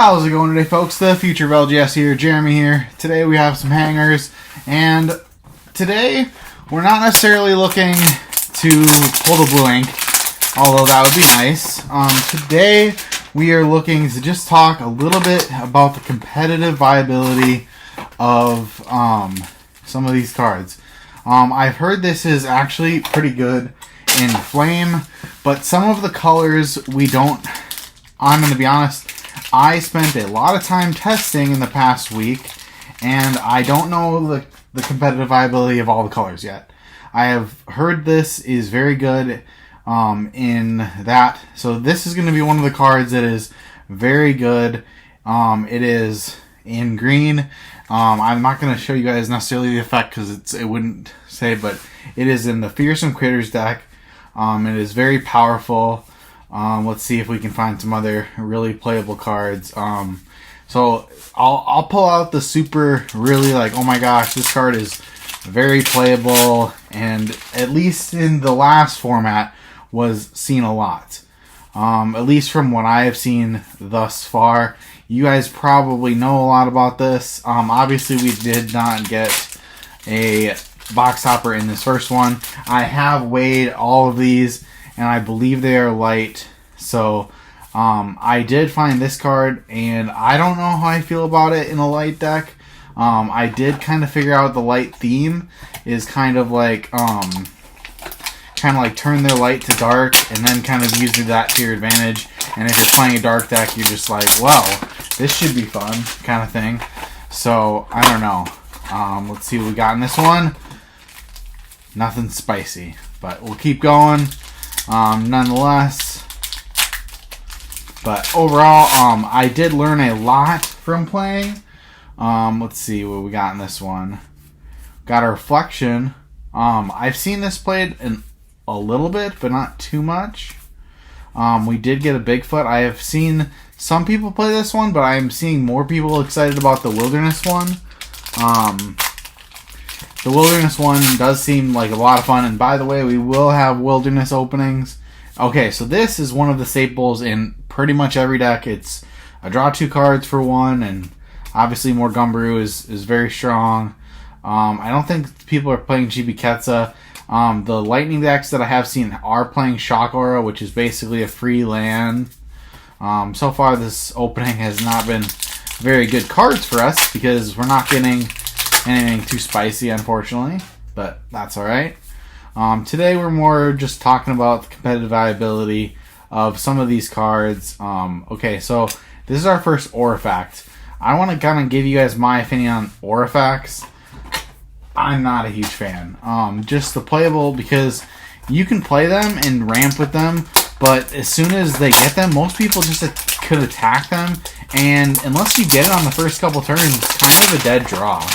How's it going today, folks? The future of LGS here, Jeremy here. Today we have some hangers, and today we're not necessarily looking to pull the blue ink, although that would be nice. Today we are looking to just talk a little bit about the competitive viability of some of these cards. I've heard this is actually pretty good in Flame, but some of the colors we don't. I'm going to be honest, I spent a lot of time testing in the past week, and I don't know the competitive viability of all the colors yet. I have heard this is very good in that. So this is going to be one of the cards that is very good. It is in green. I'm not going to show you guys necessarily the effect because it wouldn't say, but it is in the Fearsome Critters deck. It is very powerful. Let's see if we can find some other really playable cards. So I'll pull out the super really like, oh my gosh, this card is very playable, and at least in the last format was seen a lot. At least from what I have seen thus far. You guys probably know a lot about this. Obviously we did not get a box topper in this first one. I have weighed all of these, and I believe they are light. So I did find this card, and I don't know how I feel about it in a light deck. I did kind of figure out the light theme is kind of like turn their light to dark, and then kind of use that to your advantage. And if you're playing a dark deck, you're just like, well, this should be fun, kind of thing. So I don't know. Let's see what we got in this one. Nothing spicy, but we'll keep going. Nonetheless, but overall, I did learn a lot from playing. Let's see what we got in this one. Got a Reflection. I've seen this played in a little bit, but not too much. We did get a Bigfoot. I have seen some people play this one, but I'm seeing more people excited about the Wilderness one. The Wilderness one does seem like a lot of fun, and by the way, we will have Wilderness openings. Okay, so this is one of the staples in pretty much every deck. It's a draw 2 cards for 1, and obviously more Gumberoo is very strong. I don't think people are playing GB Ketsa. The Lightning decks that I have seen are playing Shock Aura, which is basically a free land. So far this opening has not been very good cards for us because we're not getting anything too spicy, unfortunately, but that's alright. Today we're more just talking about the competitive viability of some of these cards. Okay, so this is our first Aurifact. I want to kind of give you guys my opinion on Aurifacts. I'm not a huge fan. Just the playable, because you can play them and ramp with them, but as soon as they get them, most people just could attack them, and unless you get it on the first couple turns, it's kind of a dead draw.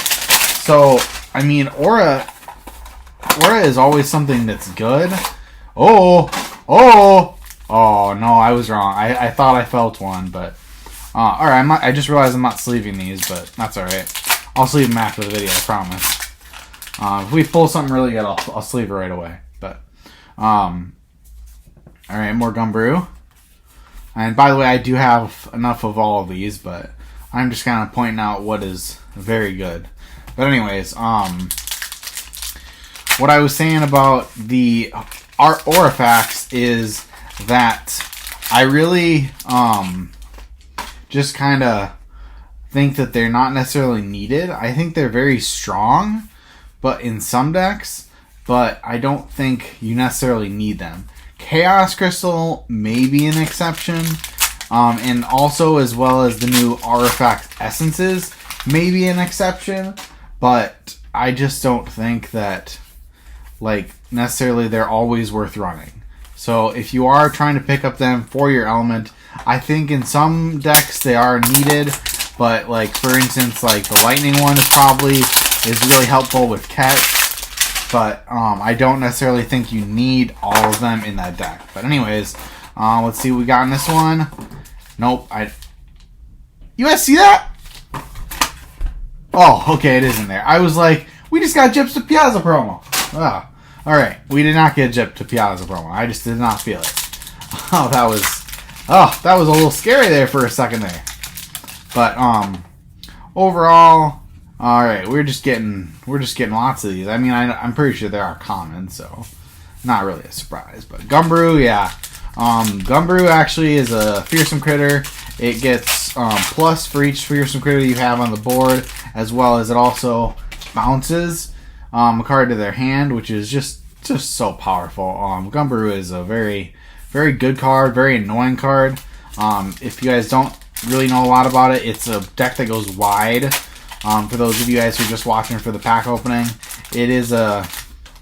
So, I mean, Aura is always something that's good. Oh, no, I was wrong. I thought I felt one, but alright, I just realized I'm not sleeving these, but that's alright. I'll sleeve them after the video, I promise. If we pull something really good, I'll sleeve it right away. But alright, more Gumberoo. And by the way, I do have enough of all of these, but I'm just kind of pointing out what is very good. But anyways, what I was saying about the Aurifacts is that I really just kind of think that they're not necessarily needed. I think they're very strong, but in some decks, but I don't think you necessarily need them. Chaos Crystal may be an exception, and also as well as the new Aurifact Essences may be an exception, but I just don't think that necessarily they're always worth running. So if you are trying to pick up them for your element, I think in some decks they are needed, but for instance, the Lightning one is really helpful with catch, but I don't necessarily think you need all of them in that deck. But anyways, let's see what we got in this one. Nope, you guys see that? Oh, okay, it is in there. I was like, we just got Gyps to Piazza promo. Ah, alright, we did not get Gyps to Piazza promo. I just did not feel it. That was a little scary there for a second there. But overall, all right, we're just getting lots of these. I mean, I'm pretty sure there are common, so not really a surprise. But Gumbrew, yeah. Gumbrew actually is a fearsome critter. It gets plus for each fearsome critter you have on the board, as well as it also bounces a card to their hand, which is just so powerful. Gumbrew is a very, very good card, very annoying card. If you guys don't really know a lot about it, it's a deck that goes wide. For those of you guys who are just watching for the pack opening, it is a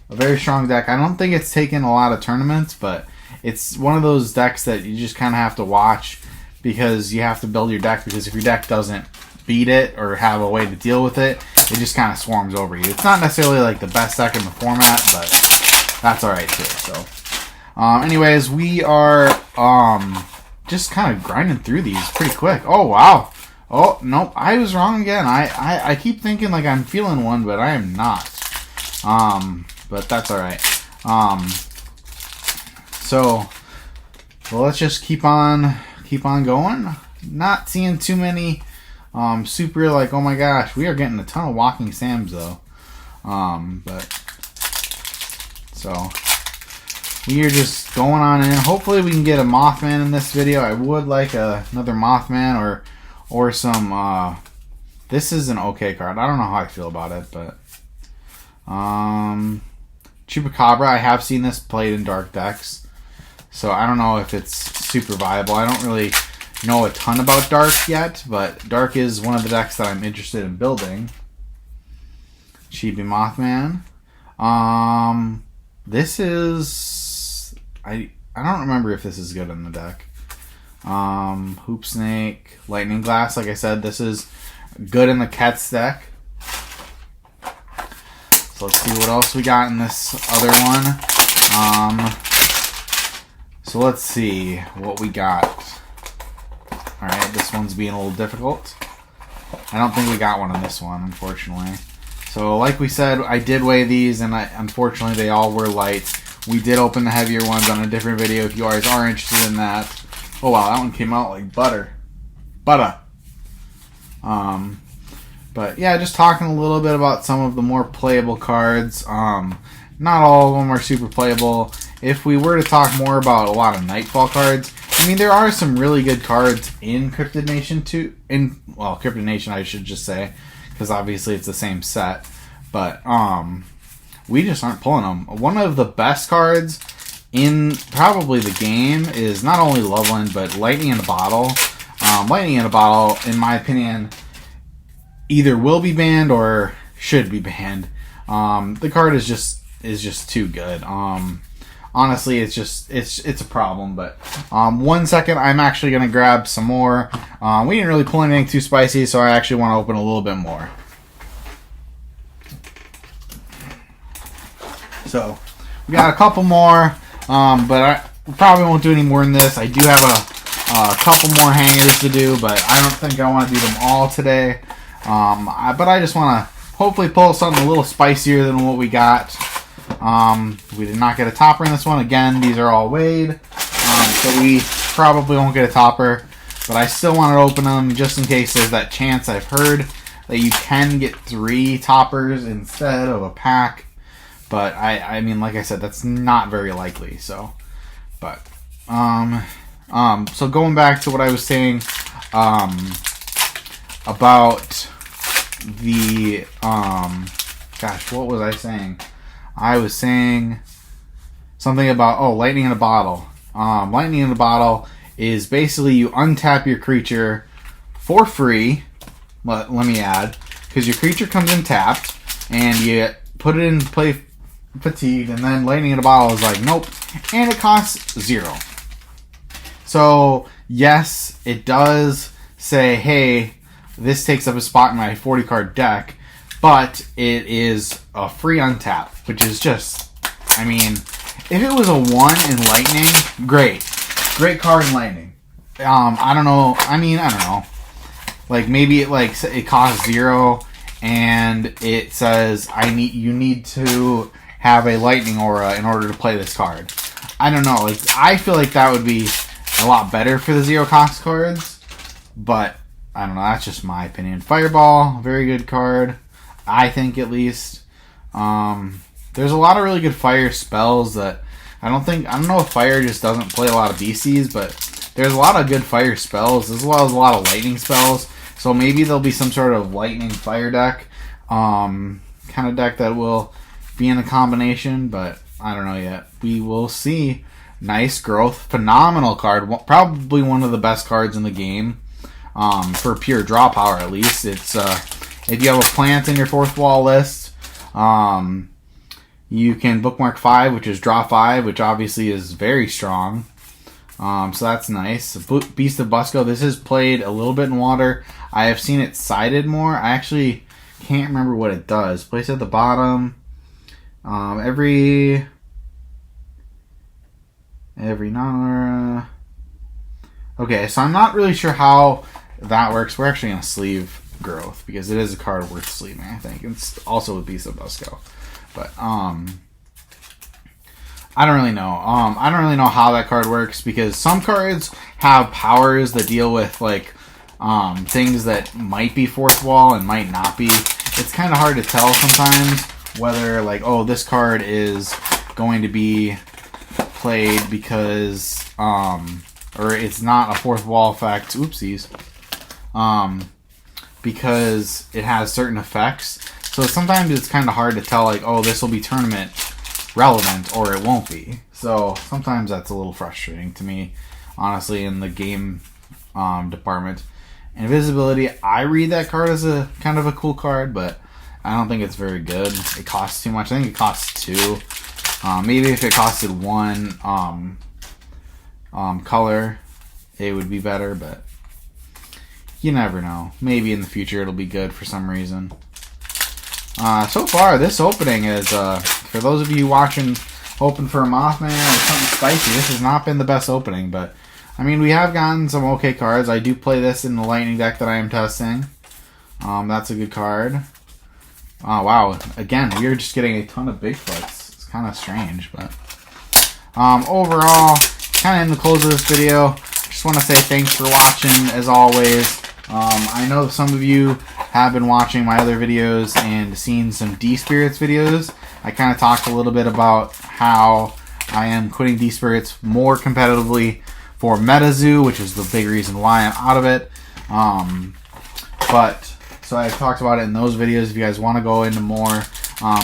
very strong deck. I don't think it's taken a lot of tournaments, but it's one of those decks that you just kind of have to watch, because you have to build your deck, because if your deck doesn't beat it or have a way to deal with it, it just kind of swarms over you. It's not necessarily like the best deck in the format, but that's alright too. So anyways, we are just kind of grinding through these pretty quick. Oh wow. Oh nope, I was wrong again. I keep thinking like I'm feeling one, but I am not. But that's alright. So let's just keep on going. Not seeing too many super like, oh my gosh, we are getting a ton of walking Sams though. But so we are just going on in. Hopefully we can get a Mothman in this video. I would like another Mothman or some this is an okay card. I don't know how I feel about it, but Chupacabra, I have seen this played in dark decks, so I don't know if it's super viable. I don't really know a ton about dark yet, but dark is one of the decks that I'm interested in building. Chibi Mothman. This is I don't remember if this is good in the deck. Hoop Snake, Lightning Glass. Like I said, this is good in the Kets deck. So let's see what else we got in this other one. So let's see what we got. Alright, this one's being a little difficult. I don't think we got one on this one, unfortunately. So like we said, I did weigh these, and unfortunately they all were light. We did open the heavier ones on a different video if you guys are interested in that. Oh wow, that one came out like butter. Butter. But yeah, just talking a little bit about some of the more playable cards. Not all of them are super playable. If we were to talk more about a lot of Nightfall cards, I mean, there are some really good cards in Cryptid Nation too. Well, Cryptid Nation, I should just say, because obviously it's the same set. But we just aren't pulling them. One of the best cards in probably the game is not only Loveland, but Lightning in a Bottle. Lightning in a Bottle, in my opinion, either will be banned or should be banned. The card is just too good. Honestly, it's a problem. But 1 second, I'm actually gonna grab some more. We didn't really pull anything too spicy, so I actually want to open a little bit more. So we got a couple more, but I probably won't do any more than this. I do have a couple more hangers to do, but I don't think I want to do them all today. But I just want to hopefully pull something a little spicier than what we got. We did not get a topper in this one. Again, these are all weighed, so we probably won't get a topper. But I still want to open them just in case there's that chance. I've heard that you can get 3 toppers instead of a pack. But I mean, like I said, that's not very likely. So, but so going back to what I was saying about the gosh, what was I saying? I was saying something about Lightning in a Bottle. Lightning in a Bottle is basically you untap your creature for free. Let me add, because your creature comes in tapped, and you put it in play fatigued, and then Lightning in a Bottle is like, nope, and it costs 0. So yes, it does say, hey, this takes up a spot in my 40 card deck, but it is a free untap, which is just, I mean, if it was a 1 in Lightning, great card in Lightning. I don't know. I mean, I don't know. Like maybe it costs 0, and it says you need to have a Lightning Aura in order to play this card. I don't know. I feel like that would be a lot better for the 0 cost cards, but I don't know. That's just my opinion. Fireball, very good card. I think, at least. There's a lot of really good fire spells that I don't know if fire just doesn't play a lot of BCs, but there's a lot of good fire spells as well as a lot of lightning spells. So maybe there'll be some sort of lightning fire deck, kind of deck that will be in the combination, but I don't know yet. We will see. Nice growth, phenomenal card, probably one of the best cards in the game, for pure draw power at least. It's if you have a plant in your fourth wall list, you can bookmark 5, which is draw 5, which obviously is very strong. So that's nice. Beast of Busco. This is played a little bit in water. I have seen it sided more. I actually can't remember what it does. Place at the bottom. Every non. Okay, so I'm not really sure how that works. We're actually gonna sleeve growth because it is a card worth sleeving. I think it's also with Beast of Busco, but I don't really know. I don't really know how that card works because some cards have powers that deal with like things that might be fourth wall and might not be. It's kind of hard to tell sometimes whether like, oh, this card is going to be played because or it's not a fourth wall effect. Oopsies. Because it has certain effects. So sometimes it's kind of hard to tell like, oh, this will be tournament relevant or it won't be. So sometimes that's a little frustrating to me, honestly, in the game department. Invisibility, I read that card as a kind of a cool card, but I don't think it's very good. It costs too much. I think it costs 2. Maybe if it costed 1 color, it would be better, but you never know. Maybe in the future it'll be good for some reason. So far, this opening is, for those of you watching, hoping for a Mothman or something spicy, this has not been the best opening, but, I mean, we have gotten some okay cards. I do play this in the Lightning deck that I am testing. That's a good card. Oh, wow. Again, we are just getting a ton of Bigfoots. It's kind of strange, but, overall, kind of in the close of this video, just want to say thanks for watching, as always. I know some of you have been watching my other videos and seen some D-Spirits videos. I kind of talked a little bit about how I am quitting D-Spirits more competitively for Metazoo, which is the big reason why I'm out of it. So I've talked about it in those videos. If you guys want to go into more, I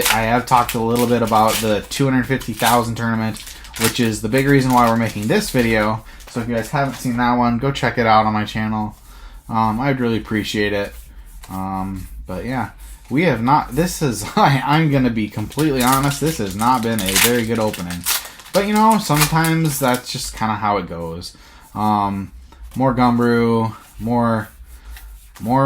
have talked a little bit about the 250,000 tournament, which is the big reason why we're making this video. So if you guys haven't seen that one, go check it out on my channel. I'd really appreciate it. But yeah, we have not, this is, I'm going to be completely honest, this has not been a very good opening. But you know, sometimes that's just kind of how it goes. More Gumbrew, more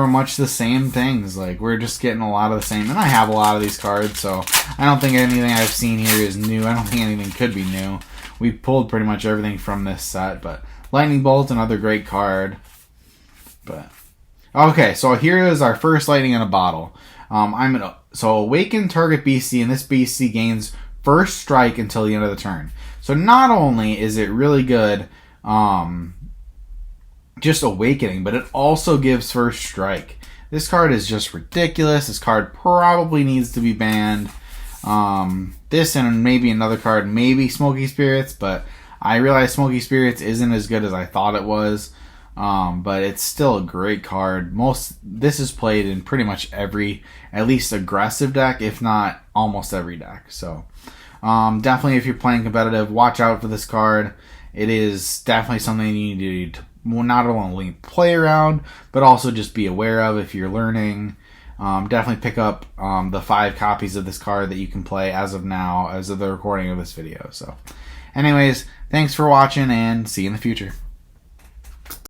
much the same things. Like, we're just getting a lot of the same. And I have a lot of these cards, so I don't think anything I've seen here is new. I don't think anything could be new. We pulled pretty much everything from this set, but Lightning Bolt, another great card. But okay, so here is our first lightning in a bottle. So awaken target BC, and this BC gains first strike until the end of the turn. So not only is it really good, just awakening, but it also gives first strike. This card is just ridiculous. This card probably needs to be banned. This and maybe another card, maybe Smoky Spirits, but I realize Smoky Spirits isn't as good as I thought it was. But it's still a great card. This is played in pretty much every, at least aggressive deck, if not almost every deck. So, definitely if you're playing competitive, watch out for this card. It is definitely something you need to not only play around, but also just be aware of if you're learning. Definitely pick up the 5 copies of this card that you can play as of now, as of the recording of this video. So, anyways, thanks for watching and see you in the future.